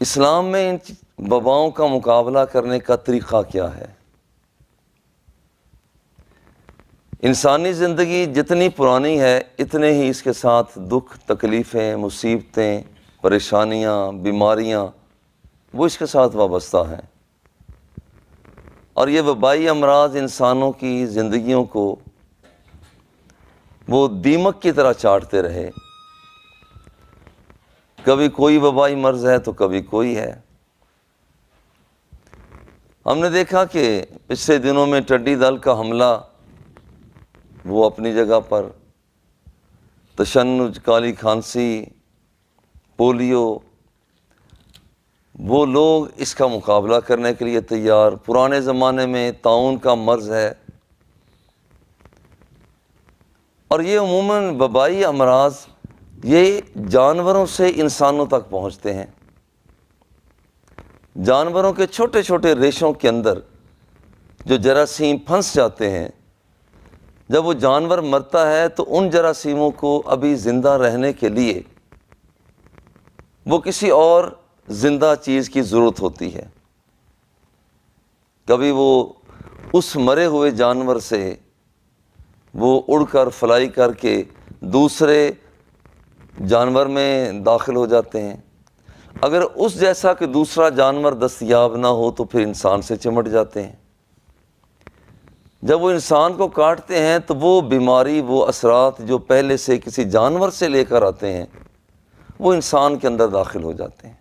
اسلام میں ان وباؤں کا مقابلہ کرنے کا طریقہ کیا ہے؟ انسانی زندگی جتنی پرانی ہے اتنے ہی اس کے ساتھ دکھ، تکلیفیں، مصیبتیں، پریشانیاں، بیماریاں وہ اس کے ساتھ وابستہ ہیں، اور یہ وبائی امراض انسانوں کی زندگیوں کو وہ دیمک کی طرح چاٹتے رہے۔ کبھی کوئی وبائی مرض ہے تو کبھی کوئی ہے۔ ہم نے دیکھا کہ پچھلے دنوں میں ٹڈی دل کا حملہ وہ اپنی جگہ پر، تشنج، کالی کھانسی، پولیو، وہ لوگ اس کا مقابلہ کرنے کے لیے تیار۔ پرانے زمانے میں طاعون کا مرض ہے، اور یہ عموماً وبائی امراض یہ جانوروں سے انسانوں تک پہنچتے ہیں۔ جانوروں کے چھوٹے چھوٹے ریشوں کے اندر جو جراثیم پھنس جاتے ہیں، جب وہ جانور مرتا ہے تو ان جراثیموں کو ابھی زندہ رہنے کے لیے وہ کسی اور زندہ چیز کی ضرورت ہوتی ہے۔ کبھی وہ اس مرے ہوئے جانور سے وہ اڑ کر فلائی کر کے دوسرے جانور میں داخل ہو جاتے ہیں۔ اگر اس جیسا کہ دوسرا جانور دستیاب نہ ہو تو پھر انسان سے چمٹ جاتے ہیں۔ جب وہ انسان کو کاٹتے ہیں تو وہ بیماری، وہ اثرات جو پہلے سے کسی جانور سے لے کر آتے ہیں وہ انسان کے اندر داخل ہو جاتے ہیں۔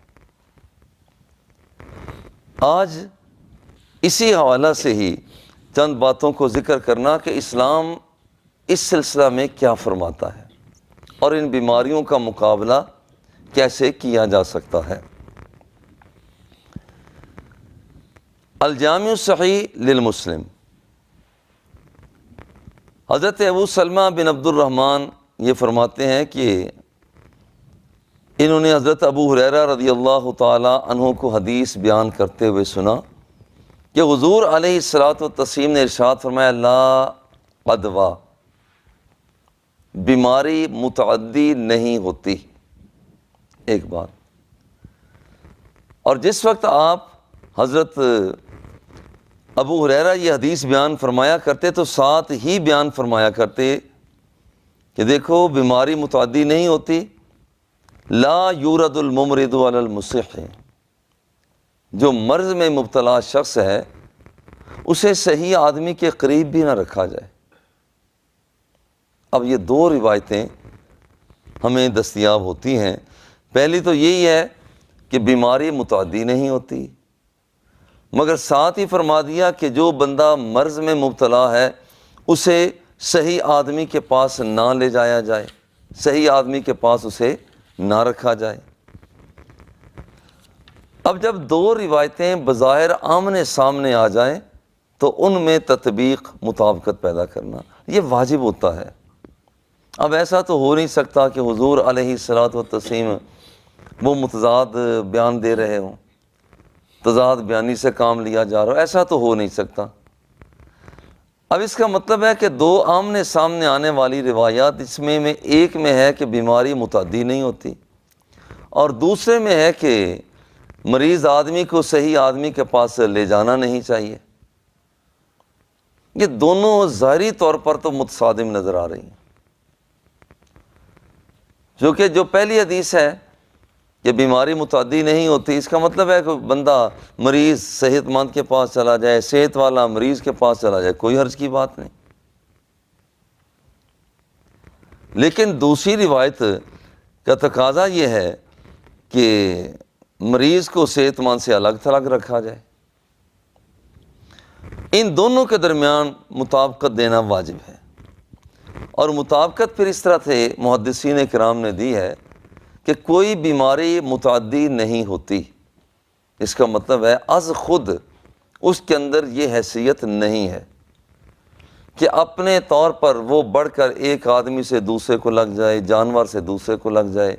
آج اسی حوالہ سے ہی چند باتوں کو ذکر کرنا کہ اسلام اس سلسلہ میں کیا فرماتا ہے اور ان بیماریوں کا مقابلہ کیسے کیا جا سکتا ہے۔ الجامع الصحیح للمسلم، حضرت ابو سلمہ بن عبد الرحمن یہ فرماتے ہیں کہ انہوں نے حضرت ابو ہریرہ رضی اللہ تعالی عنہ کو حدیث بیان کرتے ہوئے سنا کہ حضور علیہ الصلاۃ والتسلیم نے ارشاد فرمایا، لا عدویٰ، بیماری متعدی نہیں ہوتی۔ ایک بات، اور جس وقت آپ حضرت ابو ہریرہ یہ حدیث بیان فرمایا کرتے تو ساتھ ہی بیان فرمایا کرتے کہ دیکھو بیماری متعدی نہیں ہوتی، لا یورد الممرض علی المصح، جو مرض میں مبتلا شخص ہے اسے صحیح آدمی کے قریب بھی نہ رکھا جائے۔ اب یہ دو روایتیں ہمیں دستیاب ہوتی ہیں۔ پہلی تو یہی ہے کہ بیماری متعدی نہیں ہوتی، مگر ساتھ ہی فرما دیا کہ جو بندہ مرض میں مبتلا ہے اسے صحیح آدمی کے پاس نہ لے جایا جائے، صحیح آدمی کے پاس اسے نہ رکھا جائے۔ اب جب دو روایتیں بظاہر آمنے سامنے آ جائیں تو ان میں تطبیق، مطابقت پیدا کرنا یہ واجب ہوتا ہے۔ اب ایسا تو ہو نہیں سکتا کہ حضور علیہ الصلاۃ والتسلیم وہ متضاد بیان دے رہے ہوں، تضاد بیانی سے کام لیا جا رہا ہو، ایسا تو ہو نہیں سکتا۔ اب اس کا مطلب ہے کہ دو آمنے سامنے آنے والی روایات، اس میں ایک میں ہے کہ بیماری متعدی نہیں ہوتی، اور دوسرے میں ہے کہ مریض آدمی کو صحیح آدمی کے پاس لے جانا نہیں چاہیے۔ یہ دونوں ظاہری طور پر تو متصادم نظر آ رہی ہیں، کیونکہ جو پہلی حدیث ہے کہ بیماری متعدی نہیں ہوتی، اس کا مطلب ہے کہ بندہ مریض صحت مند کے پاس چلا جائے، صحت والا مریض کے پاس چلا جائے، کوئی حرج کی بات نہیں۔ لیکن دوسری روایت کا تقاضا یہ ہے کہ مریض کو صحت مند سے الگ تھلگ رکھا جائے۔ ان دونوں کے درمیان مطابقت دینا واجب ہے، اور مطابقت پھر اس طرح سے محدثین کرام نے دی ہے کہ کوئی بیماری متعدی نہیں ہوتی۔ اس کا مطلب ہے از خود اس کے اندر یہ حیثیت نہیں ہے کہ اپنے طور پر وہ بڑھ کر ایک آدمی سے دوسرے کو لگ جائے، جانور سے دوسرے کو لگ جائے،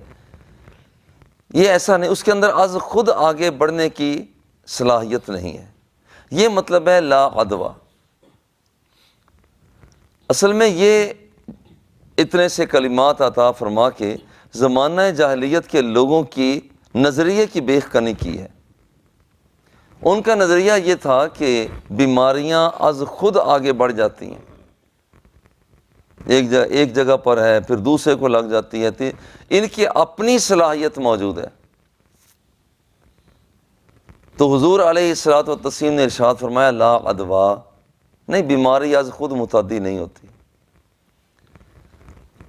یہ ایسا نہیں، اس کے اندر از خود آگے بڑھنے کی صلاحیت نہیں ہے۔ یہ مطلب ہے لا عدویٰ۔ اصل میں یہ اتنے سے کلمات عطا فرما کے زمانہ جاہلیت کے لوگوں کی نظریے کی بیخ کنی کی ہے۔ ان کا نظریہ یہ تھا کہ بیماریاں از خود آگے بڑھ جاتی ہیں، ایک جگہ پر ہے پھر دوسرے کو لگ جاتی ہے، ان کی اپنی صلاحیت موجود ہے۔ تو حضور علیہ الصلوۃ والتسلیم نے ارشاد فرمایا لا ادوا، نہیں، بیماری از خود متعدی نہیں ہوتی۔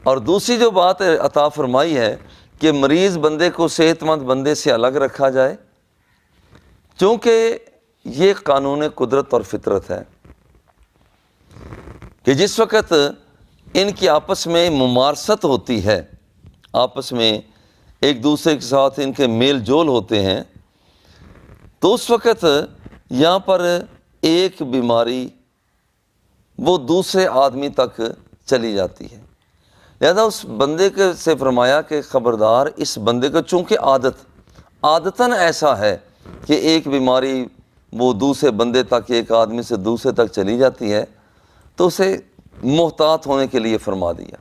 اور دوسری جو بات عطا فرمائی ہے کہ مریض بندے کو صحت مند بندے سے الگ رکھا جائے، چونکہ یہ قانون قدرت اور فطرت ہے کہ جس وقت ان کی آپس میں ممارست ہوتی ہے، آپس میں ایک دوسرے کے ساتھ ان کے میل جول ہوتے ہیں، تو اس وقت یہاں پر ایک بیماری وہ دوسرے آدمی تک چلی جاتی ہے۔ لہذا اس بندے کے سے فرمایا کہ خبردار، اس بندے کو چونکہ عادتاً ایسا ہے کہ ایک بیماری وہ دوسرے بندے تک، ایک آدمی سے دوسرے تک چلی جاتی ہے، تو اسے محتاط ہونے کے لیے فرما دیا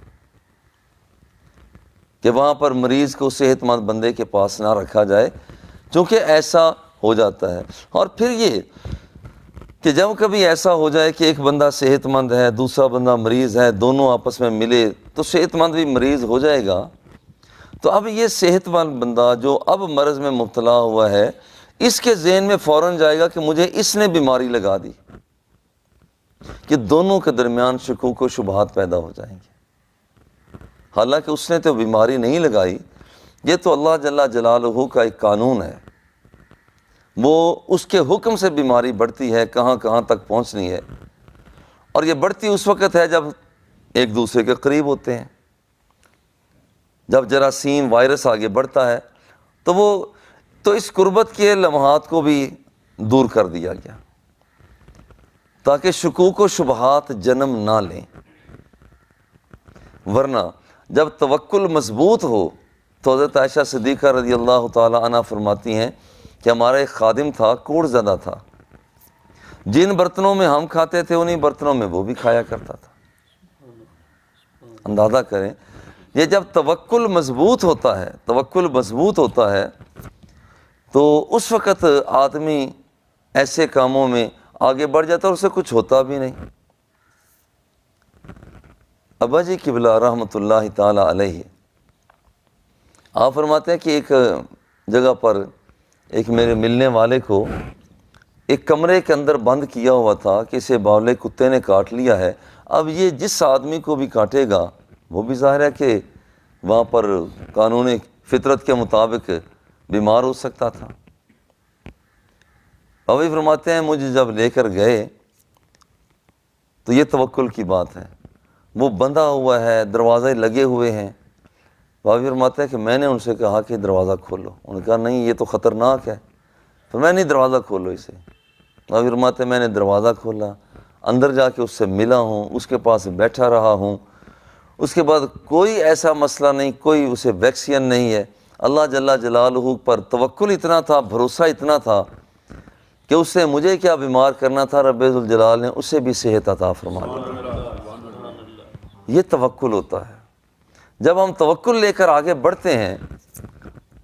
کہ وہاں پر مریض کو صحت مند بندے کے پاس نہ رکھا جائے، چونکہ ایسا ہو جاتا ہے۔ اور پھر یہ کہ جب کبھی ایسا ہو جائے کہ ایک بندہ صحت مند ہے، دوسرا بندہ مریض ہے، دونوں آپس میں ملے تو صحت مند بھی مریض ہو جائے گا، تو اب یہ صحت مند بندہ جو اب مرض میں مبتلا ہوا ہے، اس کے ذہن میں فوراً جائے گا کہ مجھے اس نے بیماری لگا دی، کہ دونوں کے درمیان شکوک و شبہات پیدا ہو جائیں گے۔ حالانکہ اس نے تو بیماری نہیں لگائی، یہ تو اللہ جل جلالہ کا ایک قانون ہے، وہ اس کے حکم سے بیماری بڑھتی ہے، کہاں کہاں تک پہنچنی ہے، اور یہ بڑھتی اس وقت ہے جب ایک دوسرے کے قریب ہوتے ہیں۔ جب جراثیم وائرس آگے بڑھتا ہے تو اس قربت کے لمحات کو بھی دور کر دیا گیا تاکہ شکوک و شبہات جنم نہ لیں، ورنہ جب توکل مضبوط ہو تو حضرت عائشہ صدیقہ رضی اللہ تعالی عنہ فرماتی ہیں کہ ہمارا ایک خادم تھا، کوڑ زدہ تھا، جن برتنوں میں ہم کھاتے تھے انہی برتنوں میں وہ بھی کھایا کرتا تھا۔ اندازہ کریں، یہ جب توکل مضبوط ہوتا ہے تو اس وقت آدمی ایسے کاموں میں آگے بڑھ جاتا ہے اور اسے کچھ ہوتا بھی نہیں۔ ابا جی قبلہ رحمۃ اللہ تعالی علیہ آپ فرماتے ہیں کہ ایک جگہ پر ایک میرے ملنے والے کو ایک کمرے کے اندر بند کیا ہوا تھا کہ اسے باولے کتے نے کاٹ لیا ہے۔ اب یہ جس آدمی کو بھی کاٹے گا وہ بھی ظاہر ہے کہ وہاں پر قانون فطرت کے مطابق بیمار ہو سکتا تھا۔ ابھی فرماتے ہیں مجھے جب لے کر گئے تو یہ توکل کی بات ہے، وہ بندھا ہوا ہے، دروازے لگے ہوئے ہیں۔ بابی فرماتے ہیں کہ میں نے ان سے کہا کہ دروازہ کھولو، انہوں نے کہا نہیں یہ تو خطرناک ہے، تو میں نہیں، دروازہ کھولو اسے۔ بابی فرماتے ہیں میں نے دروازہ کھولا، اندر جا کے اس سے ملا ہوں، اس کے پاس بیٹھا رہا ہوں، اس کے بعد کوئی ایسا مسئلہ نہیں، کوئی اسے ویکسین نہیں ہے۔ اللہ جل جلالہ پر توکل اتنا تھا، بھروسہ اتنا تھا کہ اس سے مجھے کیا بیمار کرنا تھا، رب ذوالجلال نے اسے بھی صحت عطا فرما دی۔ یہ توکل ہوتا ہے۔ جب ہم توکل لے کر آگے بڑھتے ہیں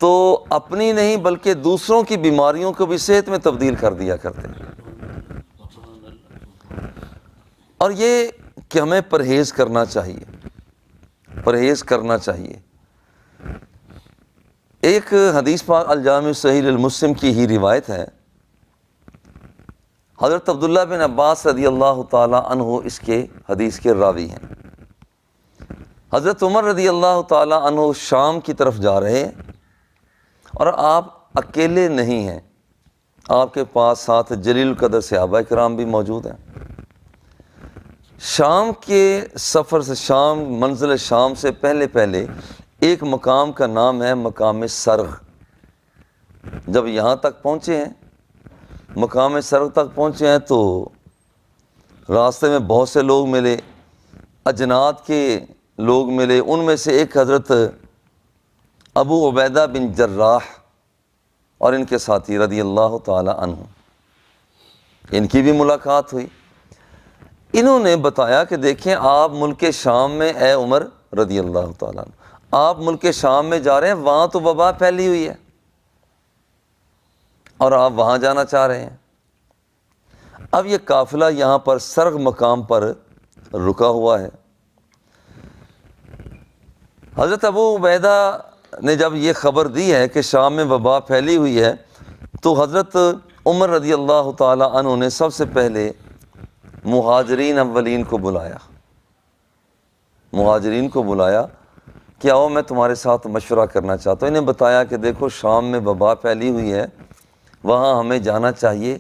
تو اپنی نہیں بلکہ دوسروں کی بیماریوں کو بھی صحت میں تبدیل کر دیا کرتے ہیں۔ اور یہ کہ ہمیں پرہیز کرنا چاہیے۔ ایک حدیث پاک الجامع صحیح المسلم کی ہی روایت ہے، حضرت عبداللہ بن عباس رضی اللہ تعالی عنہ اس کے حدیث کے راوی ہیں۔ حضرت عمر رضی اللہ تعالی عنہ شام کی طرف جا رہے ہیں اور آپ اکیلے نہیں ہیں، آپ کے پاس ساتھ جلیل القدر صحابہ کرام بھی موجود ہیں۔ شام کے سفر سے منزل شام سے پہلے ایک مقام کا نام ہے مقام سرغ۔ جب یہاں تک پہنچے ہیں، مقام سرغ تک پہنچے ہیں تو راستے میں بہت سے لوگ ملے، اجناد کے لوگ ملے، ان میں سے ایک حضرت ابو عبیدہ بن جراح اور ان کے ساتھی رضی اللہ تعالی عنہ، ان کی بھی ملاقات ہوئی۔ انہوں نے بتایا کہ دیکھیں آپ ملک شام میں، اے عمر رضی اللہ تعالیٰ عنہ، آپ ملک شام میں جا رہے ہیں، وہاں تو وبا پھیلی ہوئی ہے، اور آپ وہاں جانا چاہ رہے ہیں۔ اب یہ قافلہ یہاں پر سرغ مقام پر رکا ہوا ہے۔ حضرت ابو عبیدہ نے جب یہ خبر دی ہے کہ شام میں وبا پھیلی ہوئی ہے، تو حضرت عمر رضی اللہ تعالی عنہ نے سب سے پہلے مہاجرین اولین کو بلایا، مہاجرین کو بلایا کہ آؤ میں تمہارے ساتھ مشورہ کرنا چاہتا ہوں۔ انہیں بتایا کہ دیکھو شام میں وبا پھیلی ہوئی ہے، وہاں ہمیں جانا چاہیے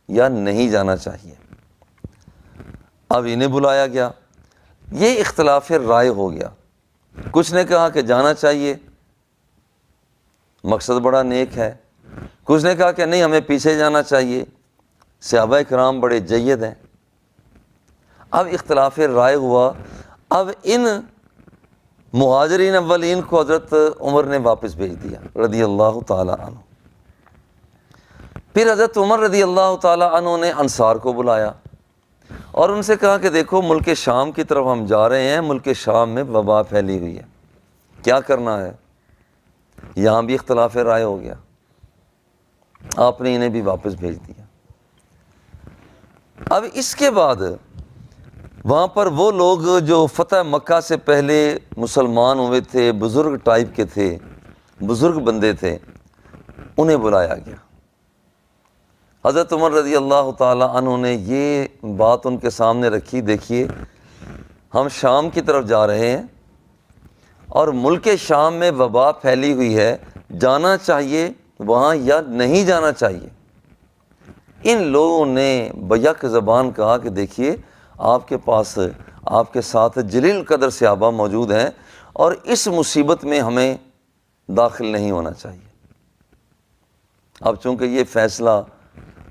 یا نہیں جانا چاہیے۔ اب انہیں بلایا گیا، یہ اختلاف رائے ہو گیا۔ کچھ نے کہا کہ جانا چاہیے، مقصد بڑا نیک ہے۔ کچھ نے کہا کہ نہیں، ہمیں پیچھے جانا چاہیے، صحابہ کرام بڑے جید ہیں۔ اب اختلاف رائے ہوا۔ اب ان مہاجرین اولین کو حضرت عمر نے واپس بھیج دیا رضی اللہ تعالی عنہ۔ پھر حضرت عمر رضی اللہ تعالی عنہ نے انصار کو بلایا اور ان سے کہا کہ دیکھو ملک شام کی طرف ہم جا رہے ہیں، ملک شام میں وبا پھیلی ہوئی ہے، کیا کرنا ہے؟ یہاں بھی اختلاف رائے ہو گیا، آپ نے انہیں بھی واپس بھیج دیا۔ اب اس کے بعد وہاں پر وہ لوگ جو فتح مکہ سے پہلے مسلمان ہوئے تھے، بزرگ ٹائپ کے تھے، بزرگ بندے تھے، انہیں بلایا گیا۔ حضرت عمر رضی اللہ تعالی عنہ نے یہ بات ان کے سامنے رکھی، دیکھیے ہم شام کی طرف جا رہے ہیں اور ملک شام میں وبا پھیلی ہوئی ہے، جانا چاہیے وہاں یا نہیں جانا چاہیے؟ ان لوگوں نے بیک زبان کہا کہ دیکھیے آپ کے پاس، آپ کے ساتھ جلیل قدر صحابہ موجود ہیں اور اس مصیبت میں ہمیں داخل نہیں ہونا چاہیے۔ اب چونکہ یہ فیصلہ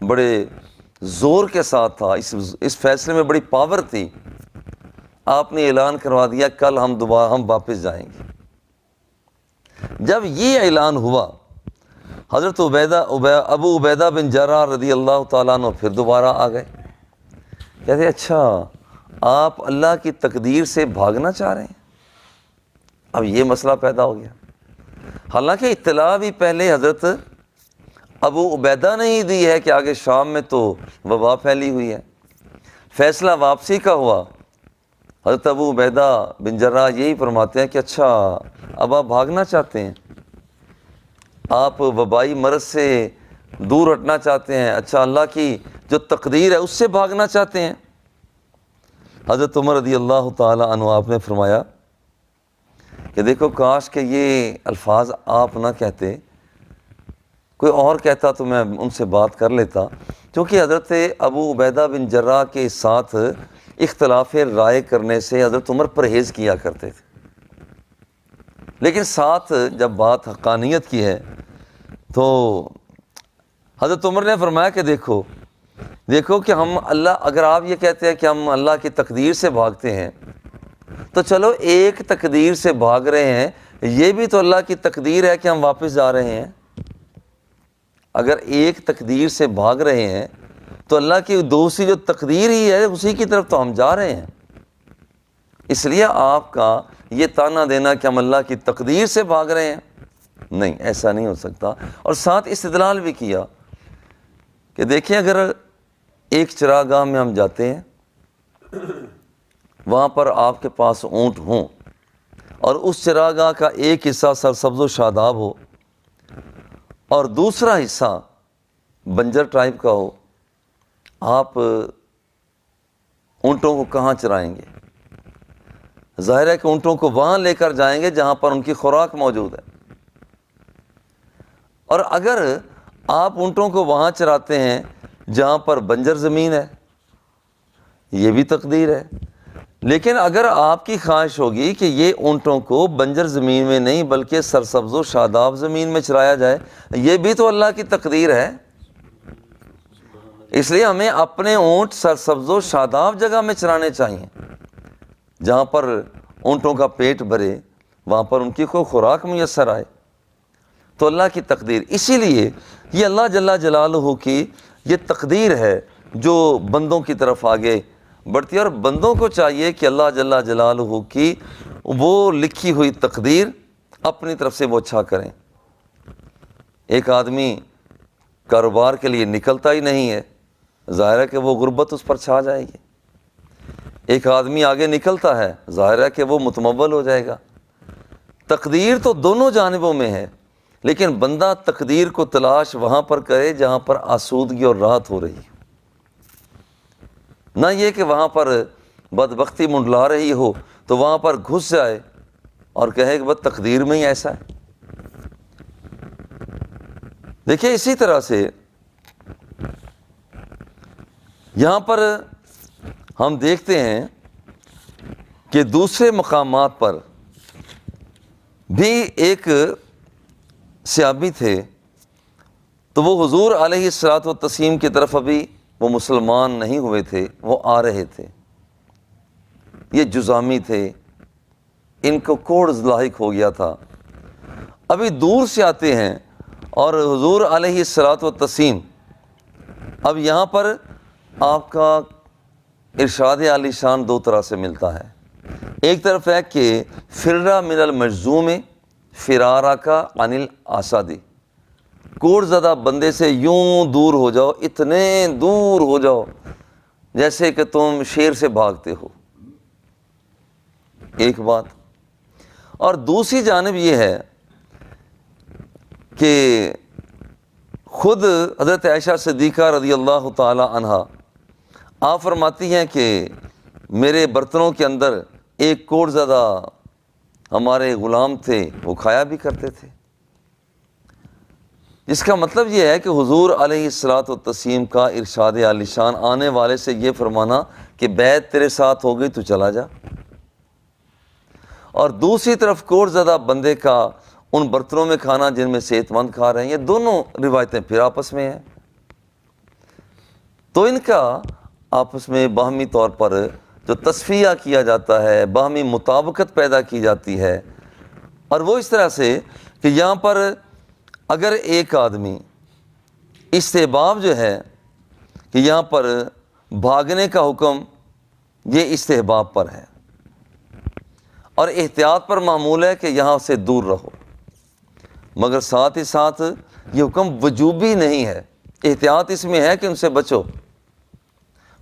بڑے زور کے ساتھ تھا، اس فیصلے میں بڑی پاور تھی، آپ نے اعلان کروا دیا کل ہم واپس جائیں گے۔ جب یہ اعلان ہوا، حضرت ابو عبیدہ بن جراح رضی اللہ تعالیٰ عنہ پھر دوبارہ آ گئے، کہتے اچھا آپ اللہ کی تقدیر سے بھاگنا چاہ رہے ہیں؟ اب یہ مسئلہ پیدا ہو گیا۔ حالانکہ اطلاع بھی پہلے حضرت ابو عبیدہ نے ہی دی ہے کہ آگے شام میں تو وبا پھیلی ہوئی ہے۔ فیصلہ واپسی کا ہوا، حضرت ابو عبیدہ بن جراح یہی فرماتے ہیں کہ اچھا اب آپ بھاگنا چاہتے ہیں، آپ وبائی مرض سے دور ہٹنا چاہتے ہیں، اچھا اللہ کی جو تقدیر ہے اس سے بھاگنا چاہتے ہیں۔ حضرت عمر رضی اللہ تعالی عنہ آپ نے فرمایا کہ دیکھو کاش کہ یہ الفاظ آپ نہ کہتے، کوئی اور کہتا تو میں ان سے بات کر لیتا، کیونکہ حضرت ابو عبیدہ بن جراح کے ساتھ اختلاف رائے کرنے سے حضرت عمر پرہیز کیا کرتے تھے، لیکن ساتھ جب بات حقانیت کی ہے تو حضرت عمر نے فرمایا کہ دیکھو کہ ہم اگر آپ یہ کہتے ہیں کہ ہم اللہ کی تقدیر سے بھاگتے ہیں تو چلو ایک تقدیر سے بھاگ رہے ہیں، یہ بھی تو اللہ کی تقدیر ہے کہ ہم واپس جا رہے ہیں۔ اگر ایک تقدیر سے بھاگ رہے ہیں تو اللہ کی دوسری جو تقدیر ہی ہے اسی کی طرف تو ہم جا رہے ہیں، اس لیے آپ کا یہ طعنہ دینا کہ ہم اللہ کی تقدیر سے بھاگ رہے ہیں، نہیں، ایسا نہیں ہو سکتا۔ اور ساتھ استدلال بھی کیا کہ دیکھیں اگر ایک چراگاہ میں ہم جاتے ہیں، وہاں پر آپ کے پاس اونٹ ہوں اور اس چراگاہ کا ایک حصہ سرسبز و شاداب ہو اور دوسرا حصہ بنجر ٹائپ کا ہو، آپ اونٹوں کو کہاں چرائیں گے؟ ظاہر ہے کہ اونٹوں کو وہاں لے کر جائیں گے جہاں پر ان کی خوراک موجود ہے، اور اگر آپ اونٹوں کو وہاں چراتے ہیں جہاں پر بنجر زمین ہے، یہ بھی تقدیر ہے۔ لیکن اگر آپ کی خواہش ہوگی کہ یہ اونٹوں کو بنجر زمین میں نہیں بلکہ سرسبز و شاداب زمین میں چرایا جائے، یہ بھی تو اللہ کی تقدیر ہے۔ اس لیے ہمیں اپنے اونٹ سرسبز و شاداب جگہ میں چرانے چاہیے جہاں پر اونٹوں کا پیٹ بھرے، وہاں پر ان کی کوئی خوراک میسر آئے۔ تو اللہ کی تقدیر، اسی لیے یہ اللہ جل جلالہ کی یہ تقدیر ہے جو بندوں کی طرف آگے بڑھتی ہے، اور بندوں کو چاہیے کہ اللہ جل جلالہ کی وہ لکھی ہوئی تقدیر اپنی طرف سے وہ اچھا کریں۔ ایک آدمی کاروبار کے لیے نکلتا ہی نہیں ہے، ظاہر ہے کہ وہ غربت اس پر چھا جائے گی۔ ایک آدمی آگے نکلتا ہے، ظاہر ہے کہ وہ متمول ہو جائے گا۔ تقدیر تو دونوں جانبوں میں ہے، لیکن بندہ تقدیر کو تلاش وہاں پر کرے جہاں پر آسودگی اور راحت ہو رہی ہے، نہ یہ کہ وہاں پر بدبختی منڈلا رہی ہو تو وہاں پر گھس جائے اور کہے کہ بس تقدیر میں ہی ایسا ہے۔ دیکھیں اسی طرح سے یہاں پر ہم دیکھتے ہیں کہ دوسرے مقامات پر بھی ایک صحابی تھے، تو وہ حضور علیہ الصلوۃ والتسلیم کی طرف ابھی وہ مسلمان نہیں ہوئے تھے، وہ آ رہے تھے، یہ جزامی تھے، ان کو کوڑ لاحق ہو گیا تھا، ابھی دور سے آتے ہیں اور حضور علیہ الصلوۃ والتسلیم اب یہاں پر آپ کا ارشاد عالی شان دو طرح سے ملتا ہے۔ ایک طرف ہے کہ فرّ من المجذوم فرارا کا عن الاسد، کوڑ زدہ بندے سے یوں دور ہو جاؤ، اتنے دور ہو جاؤ جیسے کہ تم شیر سے بھاگتے ہو، ایک بات۔ اور دوسری جانب یہ ہے کہ خود حضرت عائشہ صدیقہ رضی اللہ تعالی عنہا آپ فرماتی ہیں کہ میرے برتنوں کے اندر ایک کوڑ زدہ ہمارے غلام تھے، وہ کھایا بھی کرتے تھے، جس کا مطلب یہ ہے کہ حضور علیہ الصلوۃ والتسلیم کا ارشاد عالی شان آنے والے سے یہ فرمانا کہ بیعت تیرے ساتھ ہو گئی تو چلا جا، اور دوسری طرف کوڑ زدہ بندے کا ان برتنوں میں کھانا جن میں صحت مند کھا رہے ہیں، یہ دونوں روایتیں پھر آپس میں ہیں، تو ان کا آپس میں باہمی طور پر جو تصفیہ کیا جاتا ہے، باہمی مطابقت پیدا کی جاتی ہے، اور وہ اس طرح سے کہ یہاں پر اگر ایک آدمی استحباب جو ہے کہ یہاں پر بھاگنے کا حکم یہ استحباب پر ہے، اور احتیاط پر معمول ہے کہ یہاں سے دور رہو، مگر ساتھ ہی ساتھ یہ حکم وجوبی نہیں ہے، احتیاط اس میں ہے کہ ان سے بچو،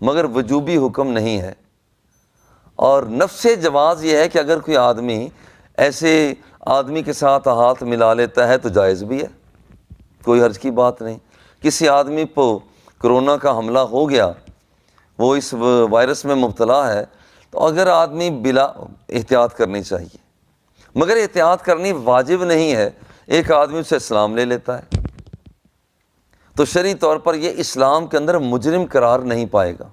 مگر وجوبی حکم نہیں ہے۔ اور نفس جواز یہ ہے کہ اگر کوئی آدمی ایسے آدمی کے ساتھ ہاتھ ملا لیتا ہے تو جائز بھی ہے، کوئی حرج کی بات نہیں۔ کسی آدمی کو کرونا کا حملہ ہو گیا، وہ اس وائرس میں مبتلا ہے، تو اگر آدمی بلا احتیاط کرنی چاہیے، مگر احتیاط کرنی واجب نہیں ہے، ایک آدمی اسے اسلام لے لیتا ہے تو شرعی طور پر یہ اسلام کے اندر مجرم قرار نہیں پائے گا۔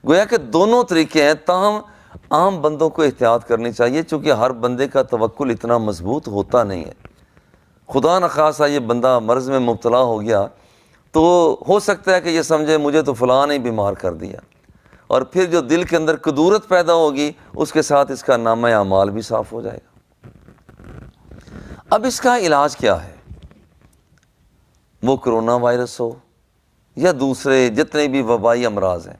گویا کہ دونوں طریقے ہیں، تاہم عام بندوں کو احتیاط کرنی چاہیے، چونکہ ہر بندے کا توکل اتنا مضبوط ہوتا نہیں ہے۔ خدا نخواستہ یہ بندہ مرض میں مبتلا ہو گیا تو ہو سکتا ہے کہ یہ سمجھے مجھے تو فلاں نے بیمار کر دیا، اور پھر جو دل کے اندر کدورت پیدا ہوگی اس کے ساتھ اس کا نامہ اعمال بھی صاف ہو جائے گا۔ اب اس کا علاج کیا ہے؟ وہ کرونا وائرس ہو یا دوسرے جتنے بھی وبائی امراض ہیں،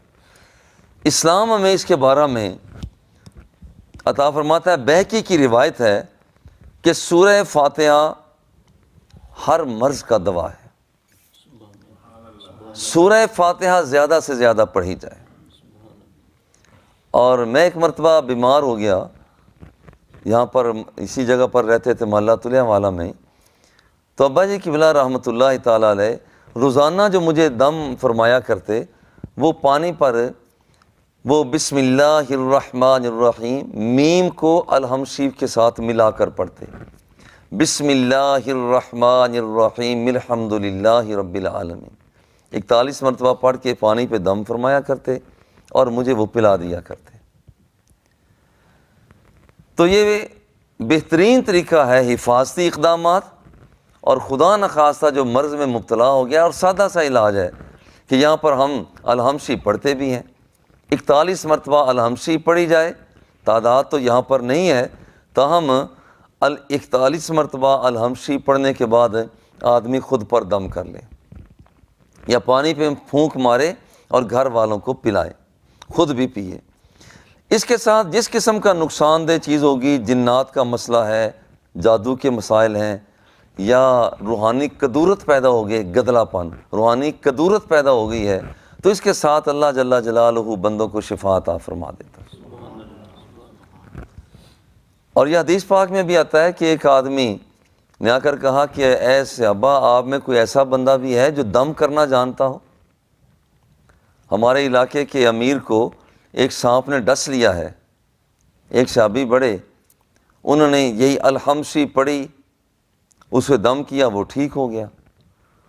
اسلام ہمیں اس کے بارے میں عطا فرماتا ہے۔ بہقی کی روایت ہے کہ سورہ فاتحہ ہر مرض کا دوا ہے، سورہ فاتحہ زیادہ سے زیادہ پڑھی جائے۔ اور میں ایک مرتبہ بیمار ہو گیا، یہاں پر اسی جگہ پر رہتے تھے محلہ طلیہ والا میں، تو ابا جی قبلہ رحمۃ اللہ تعالیٰ علیہ روزانہ جو مجھے دم فرمایا کرتے، وہ پانی پر وہ بسم اللہ الرحمن الرحیم میم کو الحمد شریف کے ساتھ ملا کر پڑھتے، بسم اللہ الرحمن الرحیم الحمد للہ رب العالمین، 41 مرتبہ پڑھ کے پانی پہ دم فرمایا کرتے اور مجھے وہ پلا دیا کرتے۔ تو یہ بہترین طریقہ ہے حفاظتی اقدامات، اور خدا نخواستہ جو مرض میں مبتلا ہو گیا، اور سادہ سا علاج ہے کہ یہاں پر ہم الحمد شریف پڑھتے بھی ہیں، 41 مرتبہ الحمد شریف پڑھی جائے، تعداد تو یہاں پر نہیں ہے، تاہم 41 مرتبہ الحمد شریف پڑھنے کے بعد آدمی خود پر دم کر لے یا پانی پہ پھونک مارے اور گھر والوں کو پلائے، خود بھی پیے۔ اس کے ساتھ جس قسم کا نقصان دہ چیز ہوگی، جنات کا مسئلہ ہے، جادو کے مسائل ہیں، یا روحانی کدورت پیدا ہو گئی، گدلا پن، روحانی کدورت پیدا ہو گئی ہے، تو اس کے ساتھ اللہ جل جلالہ بندوں کو شفا عطا فرما دیتا ہے۔ اور یہ حدیث پاک میں بھی آتا ہے کہ ایک آدمی نے آ کر کہا کہ اے صحابہ، آپ میں کوئی ایسا بندہ بھی ہے جو دم کرنا جانتا ہو؟ ہمارے علاقے کے امیر کو ایک سانپ نے ڈس لیا ہے، ایک صحابی بڑے، انہوں نے یہی الحمشی پڑھی، اسے دم کیا، وہ ٹھیک ہو گیا۔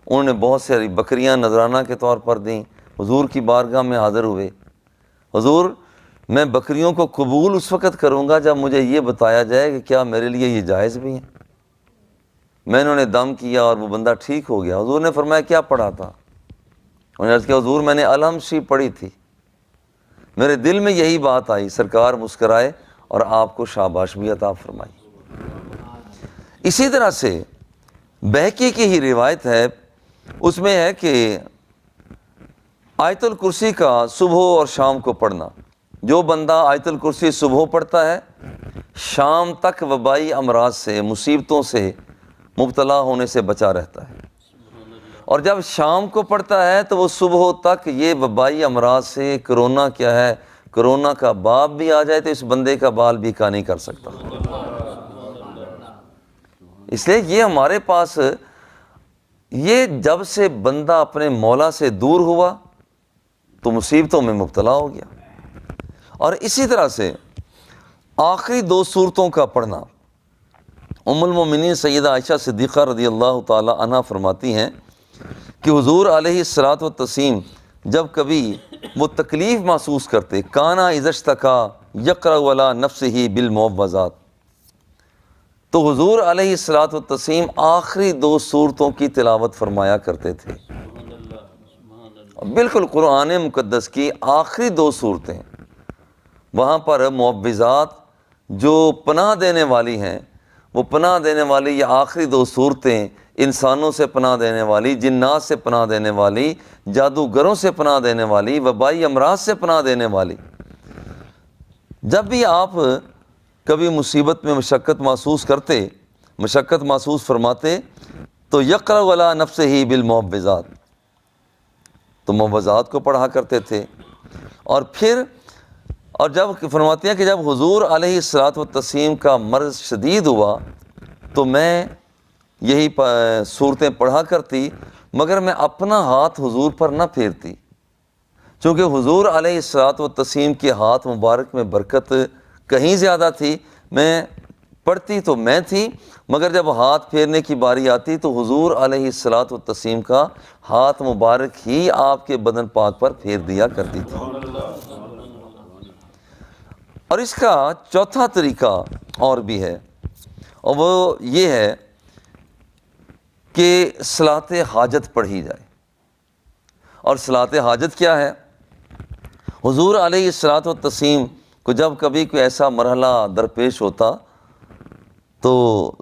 انہوں نے بہت ساری بکریاں نذرانہ کے طور پر دیں، حضور کی بارگاہ میں حاضر ہوئے، حضور میں بکریوں کو قبول اس وقت کروں گا جب مجھے یہ بتایا جائے کہ کیا میرے لیے یہ جائز بھی ہیں۔ میں انہوں نے دم کیا اور وہ بندہ ٹھیک ہو گیا۔ حضور نے فرمایا کیا پڑھا تھا؟ انہوں نے عرض کیا حضور میں نے الحمشی پڑھی تھی، میرے دل میں یہی بات آئی۔ سرکار مسکرائے اور آپ کو شاباش بھی عطا فرمائی۔ اسی طرح سے بہقی کی ہی روایت ہے، اس میں ہے کہ آیت الکرسی کا صبح اور شام کو پڑھنا، جو بندہ آیت الکرسی صبح پڑھتا ہے شام تک وبائی امراض سے، مصیبتوں سے مبتلا ہونے سے بچا رہتا ہے، اور جب شام کو پڑھتا ہے تو وہ صبح تک یہ وبائی امراض سے، کرونا کیا ہے، کرونا کا باپ بھی آ جائے تو اس بندے کا بال بھی کا نہیں کر سکتا۔ اس لیے یہ ہمارے پاس، یہ جب سے بندہ اپنے مولا سے دور ہوا تو مصیبتوں میں مبتلا ہو گیا۔ اور اسی طرح سے آخری 2 سورتوں کا پڑھنا، ام المومنین سیدہ عائشہ صدیقہ رضی اللہ تعالی عنہ فرماتی ہیں کہ حضور علیہ الصلوۃ والتسلیم جب کبھی وہ تکلیف محسوس کرتے، کانا اذا اشتکا یقرأ علی نفسہ بالمعوذات، تو حضور علیہ الصلوۃ والتسلیم آخری 2 سورتوں کی تلاوت فرمایا کرتے تھے۔ بالکل قرآن مقدس کی آخری 2 سورتیں، وہاں پر معوذات جو پناہ دینے والی ہیں، وہ پناہ دینے والی یہ آخری 2 سورتیں انسانوں سے پناہ دینے والی، جنات سے پناہ دینے والی، جادوگروں سے پناہ دینے والی، وبائی امراض سے پناہ دینے والی۔ جب بھی آپ کبھی مصیبت میں مشقت محسوس کرتے، مشقت محسوس فرماتے، تو یقرأ علی نفسہ بالمعوذات، تو معوذات کو پڑھا کرتے تھے۔ اور پھر اور جب فرماتے ہیں کہ جب حضور علیہ الصلوۃ والتسلیم کا مرض شدید ہوا تو میں یہی صورتیں پڑھا کرتی، مگر میں اپنا ہاتھ حضور پر نہ پھیرتی، چونکہ حضور علیہ الصلوۃ والتسلیم کے ہاتھ مبارک میں برکت کہیں زیادہ تھی۔ میں پڑھتی تو میں تھی، مگر جب ہاتھ پھیرنے کی باری آتی تو حضور علیہ الصلوۃ والتسلیم کا ہاتھ مبارک ہی آپ کے بدن پاک پر پھیر دیا کرتی تھی۔ اور اس کا چوتھا طریقہ اور بھی ہے، اور وہ یہ ہے کہ صلاۃ حاجت پڑھی جائے۔ اور صلاۃ حاجت کیا ہے؟ حضور علیہ الصلوۃ والتسلیم کو جب کبھی کوئی ایسا مرحلہ درپیش ہوتا تو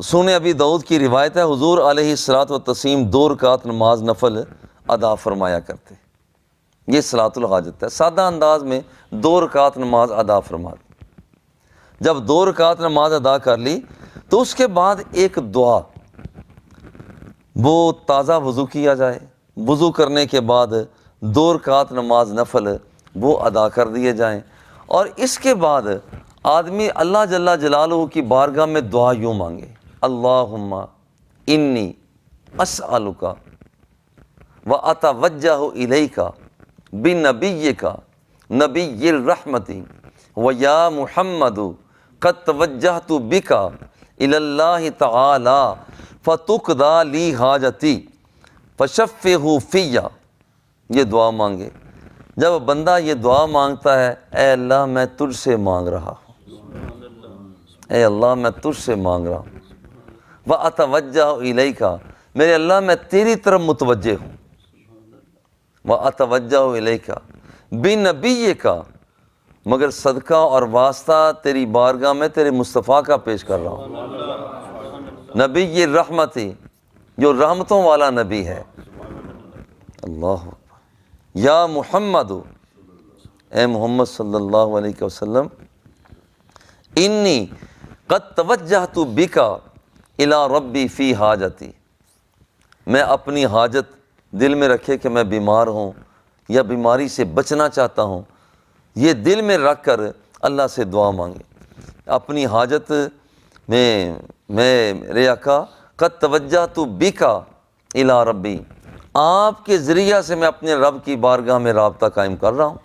سنن ابی داؤد کی روایت ہے، حضور علیہ الصلوۃ والتسلیم 2 رکعت نماز نفل ادا فرمایا کرتے۔ یہ صلاۃ الحاجت ہے، سادہ انداز میں 2 رکعت نماز ادا فرماتے۔ جب 2 رکعت نماز ادا کر لی تو اس کے بعد ایک دعا، وہ تازہ وضو کیا جائے، وضو کرنے کے بعد 2 رکعت نماز نفل وہ ادا کر دیے جائیں، اور اس کے بعد آدمی اللہ جل جلالہ کی بارگاہ میں دعا یوں مانگے، اللہم انی اسألک واتوجہ الیک بنبیک نبی الرحمت ویا محمد قد توجہت بک الی اللہ تعالی فتقضی لی حاجتی فشفہ فی۔ یہ دعا مانگے۔ جب بندہ یہ دعا مانگتا ہے، اے اللہ میں تجھ سے مانگ رہا ہوں، اے اللہ میں تجھ سے مانگ رہا ہوں، واتوجہ الیک، میرے اللہ میں تیری طرف متوجہ ہوں، واتوجہ الیک بنبیک، مگر صدقہ اور واسطہ تیری بارگاہ میں تیرے مصطفیٰ کا پیش کر رہا ہوں، نبی الرحمتی، جو رحمتوں والا نبی ہے۔ اللہ اکبر۔ یا محمد، اے محمد صلی اللہ علیہ وسلم، انی قد توجہت بک، الی ربی فی حاجتی، میں اپنی حاجت دل میں رکھے کہ میں بیمار ہوں یا بیماری سے بچنا چاہتا ہوں، یہ دل میں رکھ کر اللہ سے دعا مانگے۔ اپنی حاجت میں میرے آقا قد توجہت بک الی ربی، آپ کے ذریعہ سے میں اپنے رب کی بارگاہ میں رابطہ قائم کر رہا ہوں۔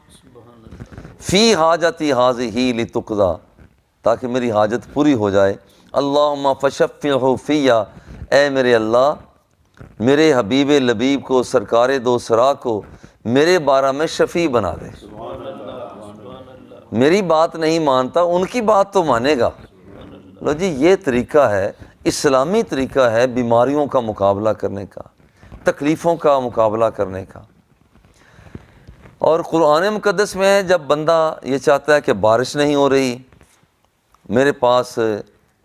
فی حاجتی ہذہ لتقضی، تاکہ میری حاجت پوری ہو جائے۔ اللہم فشفعہ فی، اے میرے اللہ میرے حبیب لبیب کو، سرکار دو سرا کو میرے بارہ میں شفیع بنا دے۔ میری بات نہیں مانتا، ان کی بات تو مانے گا۔ لو جی، یہ طریقہ ہے، اسلامی طریقہ ہے بیماریوں کا مقابلہ کرنے کا، تکلیفوں کا مقابلہ کرنے کا۔ اور قرآن مقدس میں جب بندہ یہ چاہتا ہے کہ بارش نہیں ہو رہی، میرے پاس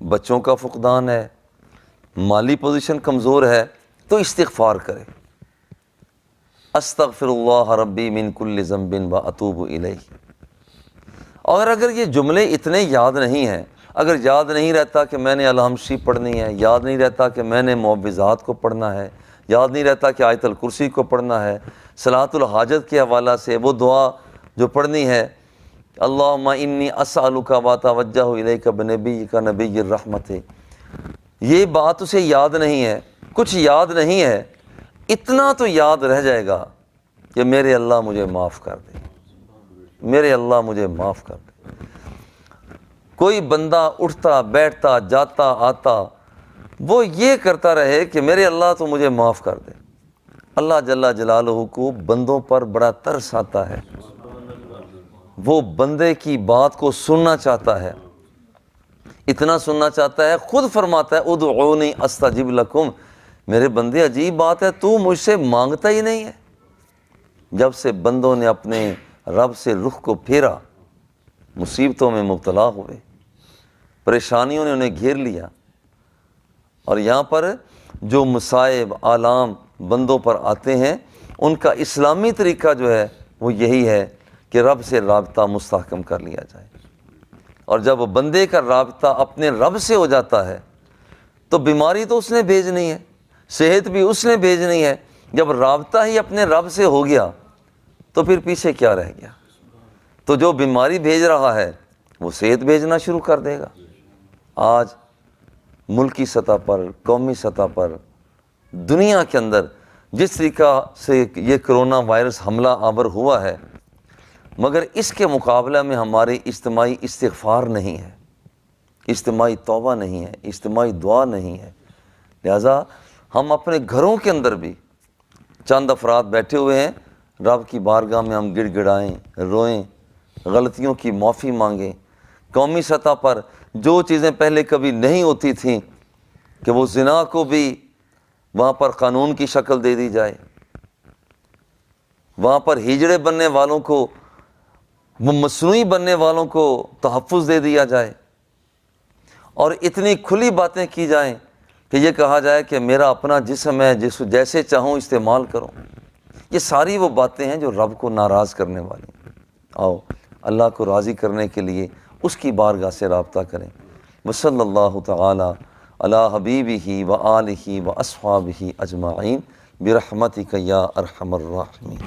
بچوں کا فقدان ہے، مالی پوزیشن کمزور ہے، تو استغفار کرے، استغفر اللہ ربی من کل ذنب واتوب الیہ۔ اور اگر یہ جملے اتنے یاد نہیں ہیں، اگر یاد نہیں رہتا کہ میں نے الحمشی پڑھنی ہے، یاد نہیں رہتا کہ میں نے معوذات کو پڑھنا ہے، یاد نہیں رہتا کہ آیت الکرسی کو پڑھنا ہے، صلاۃ الحاجت کے حوالہ سے وہ دعا جو پڑھنی ہے، اللہم انی اسألک واتوجہ الیک بنبیک نبی الرحمت، یہ بات اسے یاد نہیں ہے، کچھ یاد نہیں ہے، اتنا تو یاد رہ جائے گا کہ میرے اللہ مجھے معاف کر دے، میرے اللہ مجھے معاف کر دے۔ کوئی بندہ اٹھتا بیٹھتا جاتا آتا وہ یہ کرتا رہے کہ میرے اللہ تو مجھے معاف کر دے۔ اللہ جل جلالہ کو بندوں پر بڑا ترس آتا ہے، وہ بندے کی بات کو سننا چاہتا ہے، اتنا سننا چاہتا ہے، خود فرماتا ہے ادعونی استجب لکم، میرے بندے عجیب بات ہے، تو مجھ سے مانگتا ہی نہیں ہے۔ جب سے بندوں نے اپنے رب سے رخ کو پھیرا، مصیبتوں میں مبتلا ہوئے، پریشانیوں نے انہیں گھیر لیا، اور یہاں پر جو مصائب آلام بندوں پر آتے ہیں، ان کا اسلامی طریقہ جو ہے وہ یہی ہے کہ رب سے رابطہ مستحکم کر لیا جائے۔ اور جب بندے کا رابطہ اپنے رب سے ہو جاتا ہے تو بیماری تو اس نے بھیجنی ہے، صحت بھی اس نے بھیجنی ہے۔ جب رابطہ ہی اپنے رب سے ہو گیا تو پھر پیچھے کیا رہ گیا؟ تو جو بیماری بھیج رہا ہے وہ صحت بھیجنا شروع کر دے گا۔ آج ملکی سطح پر، قومی سطح پر، دنیا کے اندر جس طریقہ سے یہ کرونا وائرس حملہ آور ہوا ہے، مگر اس کے مقابلہ میں ہماری اجتماعی استغفار نہیں ہے، اجتماعی توبہ نہیں ہے، اجتماعی دعا نہیں ہے۔ لہٰذا ہم اپنے گھروں کے اندر بھی چند افراد بیٹھے ہوئے ہیں، رب کی بارگاہ میں ہم گڑ گڑائیں، روئیں، غلطیوں کی معافی مانگیں۔ قومی سطح پر جو چیزیں پہلے کبھی نہیں ہوتی تھیں کہ وہ زنا کو بھی وہاں پر قانون کی شکل دے دی جائے، وہاں پر ہجڑے بننے والوں کو، وہ مصنوعی بننے والوں کو تحفظ دے دیا جائے، اور اتنی کھلی باتیں کی جائیں کہ یہ کہا جائے کہ میرا اپنا جسم ہے، جیسے چاہوں استعمال کرو۔ یہ ساری وہ باتیں ہیں جو رب کو ناراض کرنے والی ہیں۔ آؤ اللہ کو راضی کرنے کے لیے اس کی بارگاہ سے رابطہ کریں۔ وصلی اللہ تعالی علی حبیبہ و آلہ و اصحابہ اجمعین برحمتک یا ارحم الراحمین۔